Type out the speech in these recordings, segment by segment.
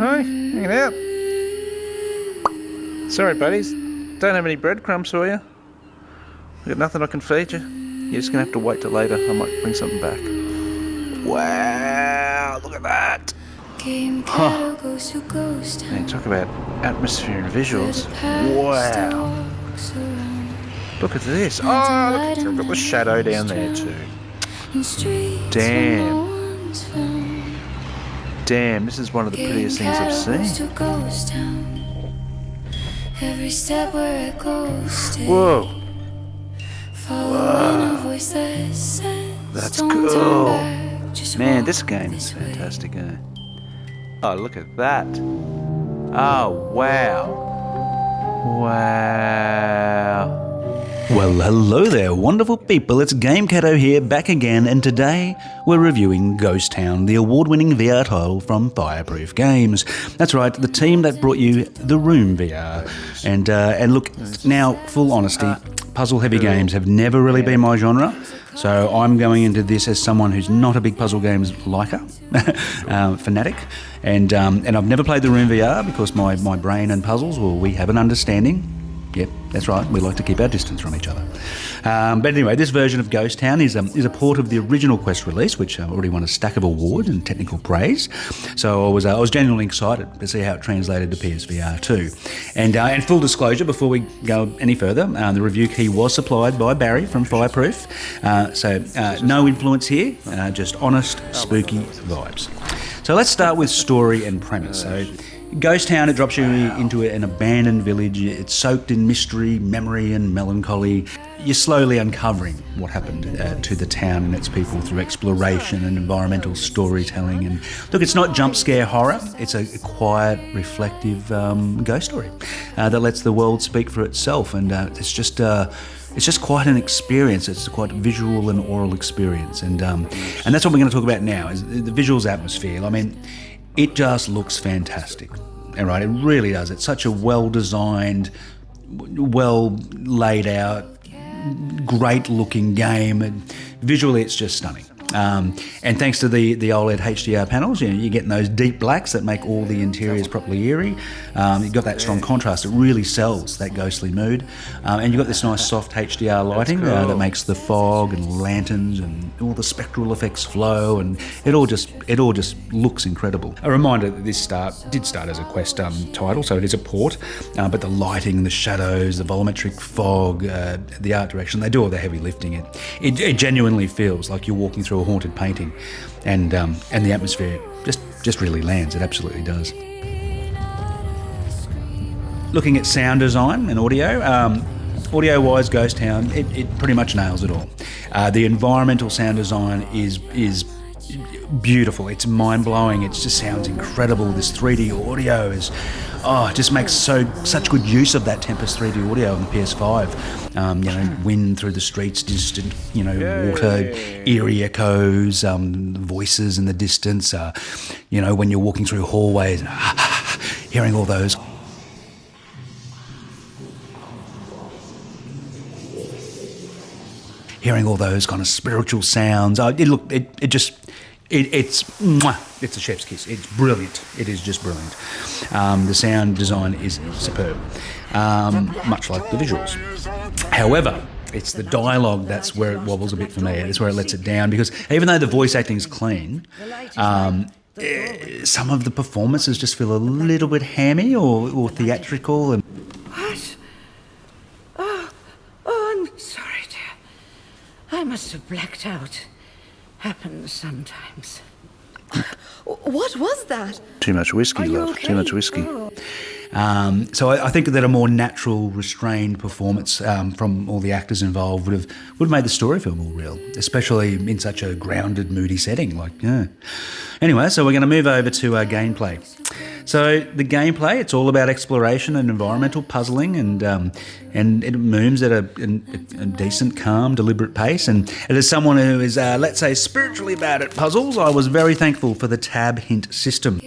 Hi, hanging out. Sorry, buddies. Don't have any breadcrumbs for you. I've got nothing I can feed you. You're just going to have to wait till later. I might bring something back. Wow, look at that. Oh. Man, talk about atmosphere and visuals. Wow. Look at this. Oh, look, I've got the shadow down there too. Damn. Damn, this is one of the prettiest things I've seen. Whoa. Whoa. That's cool. Man, this game is fantastic, eh? Oh, look at that. Oh, wow. Wow. Well, hello there, wonderful people. It's Gamecatto here, back again, and today we're reviewing Ghost Town, the award-winning VR title from Fireproof Games. That's right, the team that brought you The Room VR. And look, now, full honesty, puzzle-heavy games have never really been my genre, so I'm going into this as someone who's not a big puzzle games liker, fanatic, and I've never played The Room VR because my brain and puzzles, well, we have an understanding. Yep, that's right. We like to keep our distance from each other. But anyway, this version of Ghost Town is a port of the original Quest release, which already won a stack of awards and technical praise. So I was genuinely excited to see how it translated to PSVR2. And full disclosure, before we go any further, the review key was supplied by Barry from Fireproof. So no influence here, just honest, spooky vibes. So let's start with story and premise. So Ghost Town, it drops you into an abandoned village. It's soaked in mystery, memory and melancholy. You're slowly uncovering what happened to the town and its people through exploration and environmental storytelling. And look, it's not jump scare horror. It's a quiet, reflective ghost story that lets the world speak for itself. And it's just quite an experience. It's quite a visual and oral experience. And that's what we're going to talk about now, is the visuals atmosphere. I mean, it just looks fantastic, all right? It really does. It's such a well-designed, well-laid-out, great-looking game. And visually, it's just stunning. And thanks to the OLED HDR panels, you're getting those deep blacks that make all the interiors properly eerie. You've got that strong contrast. It really sells that ghostly mood. And you've got this nice soft HDR lighting that makes the fog and lanterns and all the spectral effects flow, and it all just looks incredible. A reminder that this did start as a Quest title, so it is a port, but the lighting, the shadows, the volumetric fog, the art direction, they do all the heavy lifting. It genuinely feels like you're walking through a haunted painting, and the atmosphere just really lands. It absolutely does. Looking at sound design and audio, audio-wise, Ghost Town, it pretty much nails it all. The environmental sound design is beautiful. It's mind-blowing. It just sounds incredible. This 3D audio it just makes such good use of that Tempest 3D audio on the PS5. Wind through the streets, distant, water, eerie echoes, voices in the distance. When you're walking through hallways, hearing all those. Hearing all those kind of spiritual sounds. It's a chef's kiss. It's brilliant. It is just brilliant. The sound design is superb, much like the visuals. However, it's the dialogue that's where it wobbles a bit for me. It's where it lets it down, because even though the voice acting is clean, some of the performances just feel a little bit hammy or theatrical. And what? Oh, I'm sorry, dear. I must have blacked out. Happens sometimes. What was that? Too much whiskey, love. Okay? Too much whiskey. Oh. So I think that a more natural, restrained performance from all the actors involved would have made the story feel more real, especially in such a grounded, moody setting. Anyway, so we're going to move over to gameplay. So the gameplay, it's all about exploration and environmental puzzling, and it moves at a decent, calm, deliberate pace. And as someone who is, let's say, spiritually bad at puzzles, I was very thankful for the tab hint system.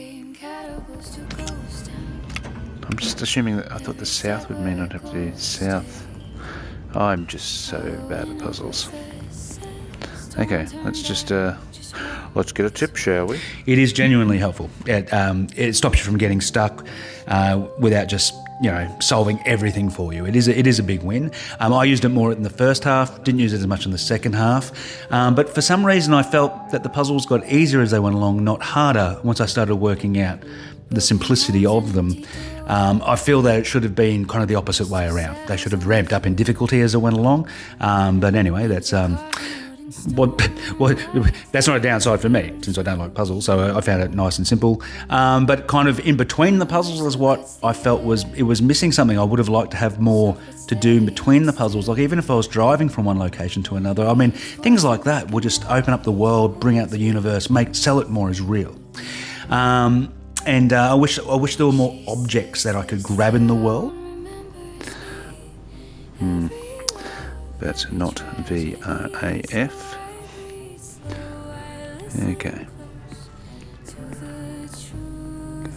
I'm just assuming that I thought the south would mean I'd have to do south. I'm just so bad at puzzles. Okay, let's get a tip, shall we? It is genuinely helpful. It stops you from getting stuck without just solving everything for you. It is a big win. I used it more in the first half, didn't use it as much in the second half, but for some reason I felt that the puzzles got easier as they went along, not harder, once I started working out the simplicity of them. I feel that it should have been kind of the opposite way around. They should have ramped up in difficulty as it went along, but anyway, that's that's not a downside for me, since I don't like puzzles, so I found it nice and simple. But kind of in between the puzzles is what I felt was missing something. I would have liked to have more to do in between the puzzles, like even if I was driving from one location to another. I mean, things like that would just open up the world, bring out the universe, sell it more as real. And I wish there were more objects that I could grab in the world. That's not VRAF. Okay.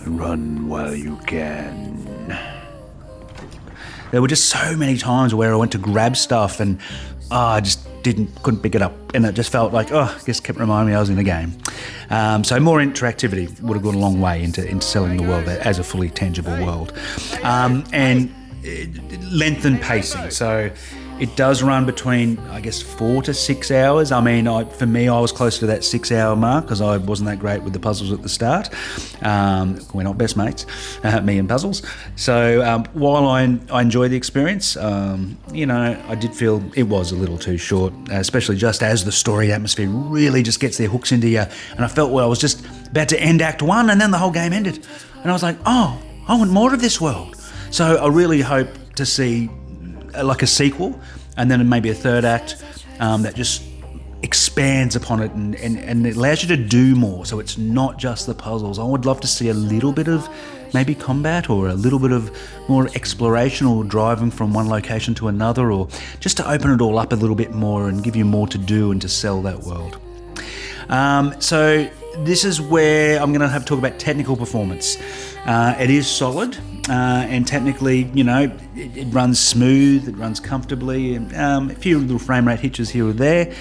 Run while you can. There were just so many times where I went to grab stuff and I just couldn't pick it up, and it just felt like, just kept reminding me I was in a game. So more interactivity would have gone a long way into selling the world as a fully tangible world. And length and pacing. So it does run between, I guess, 4 to 6 hours. I mean, for me, I was close to that 6 hour mark because I wasn't that great with the puzzles at the start. We're not best mates, me and puzzles. So while I enjoy the experience, I did feel it was a little too short, especially just as the story atmosphere really just gets their hooks into you. And I felt, I was just about to end Act 1 and then the whole game ended. And I was like, I want more of this world. So I really hope to see like a sequel, and then maybe a third act that just expands upon it and it allows you to do more, so it's not just the puzzles. I would love to see a little bit of maybe combat, or a little bit of more exploration, or driving from one location to another, or just to open it all up a little bit more and give you more to do and to sell that world. So this is where I'm going to have to talk about technical performance. It is solid, and technically, it runs smooth, it runs comfortably, and a few little frame rate hitches here or there.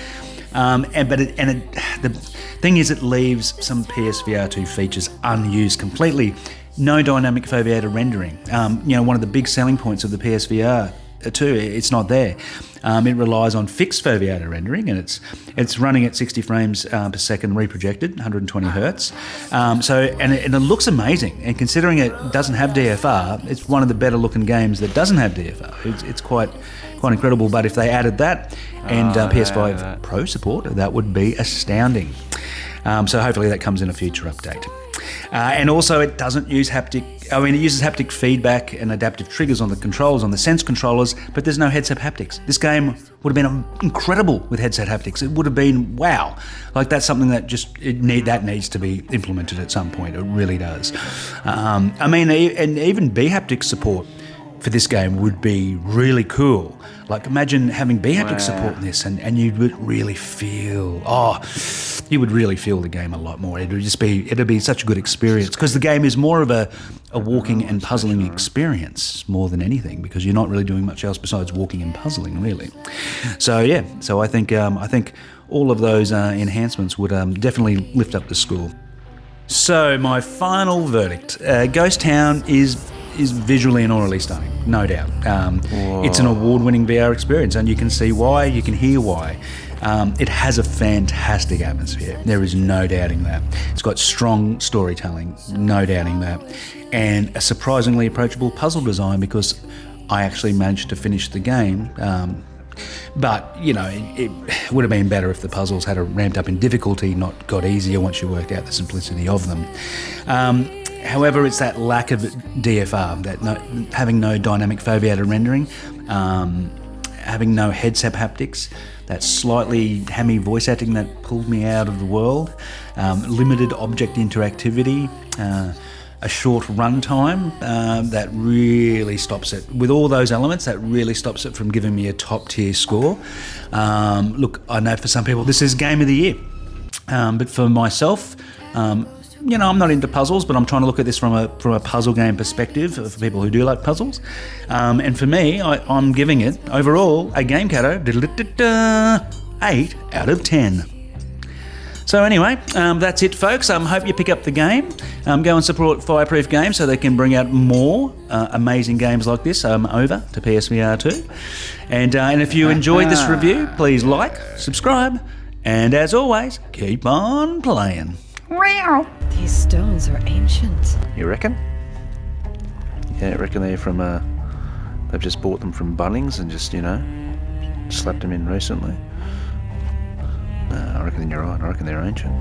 The thing is, it leaves some PSVR2 features unused completely. No dynamic foveator rendering. One of the big selling points of the PSVR 2, it's not there. It relies on fixed foveator rendering, and it's running at 60 frames per second reprojected, 120 hertz. And it looks amazing. And considering it doesn't have DFR, it's one of the better looking games that doesn't have DFR. It's quite incredible. But if they added that and PS5 Pro support, that would be astounding. So hopefully that comes in a future update. And also it doesn't use it uses haptic feedback and adaptive triggers on the controls, on the Sense controllers, but there's no headset haptics. This game would have been incredible with headset haptics. It would have been wow. Like, that's something that that needs to be implemented at some point. It really does. And even B-haptic support for this game would be really cool. Like, imagine having B-haptic support in this, and you would really feel, you would really feel the game a lot more. It'd be such a good experience, because the game is more of a walking and puzzling experience more than anything, because you're not really doing much else besides walking and puzzling, really. So yeah, I think all of those enhancements would definitely lift up the score. So my final verdict: Ghost Town is visually and aurally stunning, no doubt. It's an award-winning VR experience, and you can see why, you can hear why. It has a fantastic atmosphere, there is no doubting that. It's got strong storytelling, no doubting that, and a surprisingly approachable puzzle design, because I actually managed to finish the game. But, it would have been better if the puzzles had ramped up in difficulty, not got easier once you worked out the simplicity of them. However, it's that lack of DFR, having no dynamic foveator rendering, having no headset haptics, that slightly hammy voice acting that pulled me out of the world, limited object interactivity, a short runtime that really stops it. With all those elements, that really stops it from giving me a top tier score. Look, I know for some people this is game of the year, but for myself, I'm not into puzzles, but I'm trying to look at this from a puzzle game perspective for people who do like puzzles. And for me, I'm giving it overall a Gamecatto 8 out of 10. So anyway, that's it, folks. Hope you pick up the game. Go and support Fireproof Games so they can bring out more amazing games like this over to PSVR2. And if you enjoyed this review, please like, subscribe, and as always, keep on playing. These stones are ancient. You reckon? Yeah, I reckon they're from, they've just bought them from Bunnings and just, slapped them in recently. No, I reckon you're right. I reckon they're ancient.